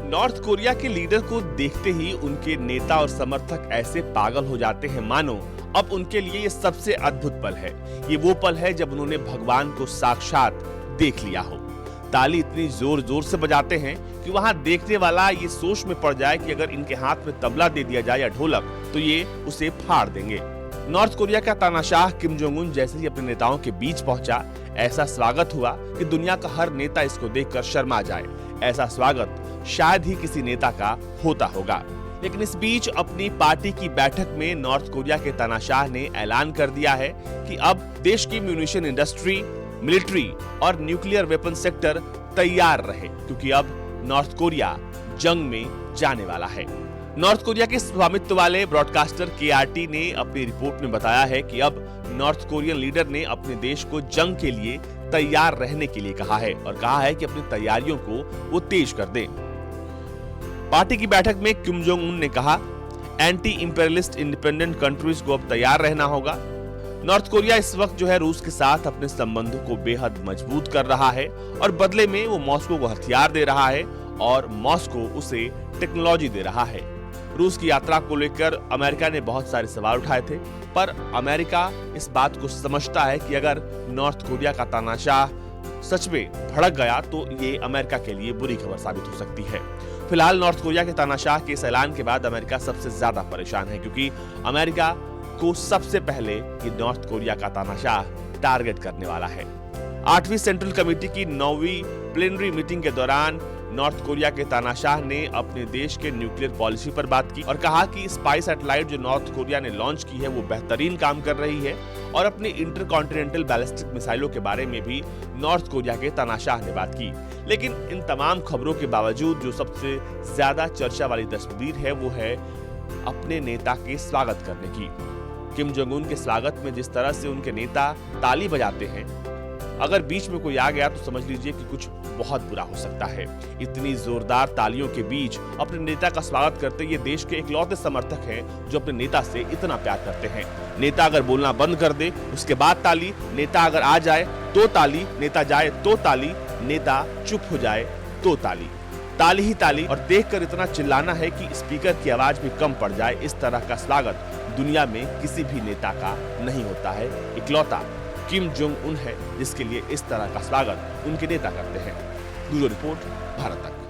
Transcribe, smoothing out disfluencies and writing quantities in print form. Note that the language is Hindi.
नॉर्थ कोरिया के लीडर को देखते ही उनके नेता और समर्थक ऐसे पागल हो जाते हैं मानो अब उनके लिए ये सबसे अद्भुत पल है। ये वो पल है जब उन्होंने भगवान को साक्षात देख लिया हो। ताली इतनी जोर जोर से बजाते हैं कि वहां देखने वाला ये सोच में पड़ जाए कि अगर इनके हाथ में तबला दे दिया जाए या ढोलक तो ये उसे फाड़ देंगे। नॉर्थ कोरिया का तानाशाह किम जोंग उन जैसे ही अपने नेताओं के बीच पहुंचा, ऐसा स्वागत हुआ कि दुनिया का हर नेता इसको देखकर शर्मा जाए। ऐसा स्वागत शायद ही किसी नेता का होता होगा। लेकिन इस बीच अपनी पार्टी की बैठक में नॉर्थ कोरिया के तानाशाह ने ऐलान कर दिया है कि अब देश की म्यूनिशन इंडस्ट्री, मिलिट्री और न्यूक्लियर वेपन सेक्टर तैयार रहे, क्योंकि अब नॉर्थ कोरिया जंग में जाने वाला है। नॉर्थ कोरिया के स्वामित्व वाले ब्रॉडकास्टर KRT ने अपनी रिपोर्ट में बताया है कि अब नॉर्थ कोरियन लीडर ने अपने देश को जंग के लिए तैयार रहने के लिए कहा है और कहा है कि अपनी तैयारियों को वो तेज कर दें। पार्टी की बैठक में किम जोंग उन ने कहा, एंटी इंपेरियलिस्ट इंडिपेंडेंट कंट्रीज को अब तैयार रहना होगा। नॉर्थ कोरिया इस वक्त जो है रूस के साथ अपने संबंधों को बेहद मजबूत कर रहा है और बदले में वो मॉस्को को हथियार दे रहा है और मॉस्को उसे टेक्नोलॉजी दे रहा है। रूस की यात्रा को लेकर अमेरिका ने बहुत सारे सवाल उठाए थे, पर अमेरिका इस बात को समझता है कि अगर नॉर्थ कोरिया का तानाशाह सच में भड़क गया तो ये अमेरिका के लिए बुरी खबर साबित हो सकती है। फिलहाल नॉर्थ कोरिया के तानाशाह के इस ऐलान के बाद अमेरिका सबसे ज्यादा परेशान है, क्योंकि अमेरिका को सबसे पहले ये नॉर्थ कोरिया का तानाशाह टारगेट करने वाला है। 8वीं सेंट्रल कमेटी की 9वीं प्लेनरी मीटिंग के दौरान नॉर्थ कोरिया के तानाशाह ने अपने देश के न्यूक्लियर पॉलिसी पर बात की और कहा कि स्पाई सैटेलाइट जो नॉर्थ कोरिया ने लॉन्च की है वो बेहतरीन काम कर रही है और अपनी इंटरकॉन्टिनेंटल बैलिस्टिक मिसाइलों के बारे में भी नॉर्थ कोरिया के तानाशाह ने बात की। लेकिन इन तमाम खबरों के बावजूद जो सबसे ज्यादा चर्चा वाली तस्वीर है वो है अपने नेता के स्वागत करने की। किम जोंग उन के स्वागत में जिस तरह से उनके नेता ताली बजाते हैं, अगर बीच में कोई आ गया तो समझ लीजिए कि कुछ बहुत बुरा हो सकता है। इतनी जोरदार तालियों के बीच अपने नेता का स्वागत करते ये देश के इकलौते समर्थक हैं जो अपने नेता से इतना प्यार करते हैं। नेता अगर बोलना बंद कर दे उसके बाद ताली, नेता अगर आ जाए तो ताली, नेता जाए तो ताली, नेता चुप हो जाए तो ताली, ताली ही ताली। और देखकर इतना चिल्लाना है कि स्पीकर की आवाज भी कम पड़ जाए। इस तरह का स्वागत दुनिया में किसी भी नेता का नहीं होता है। इकलौता किम जोंग उन है जिसके लिए इस तरह का स्वागत उनके नेता करते हैं। ब्यूरो रिपोर्ट, भारत तक।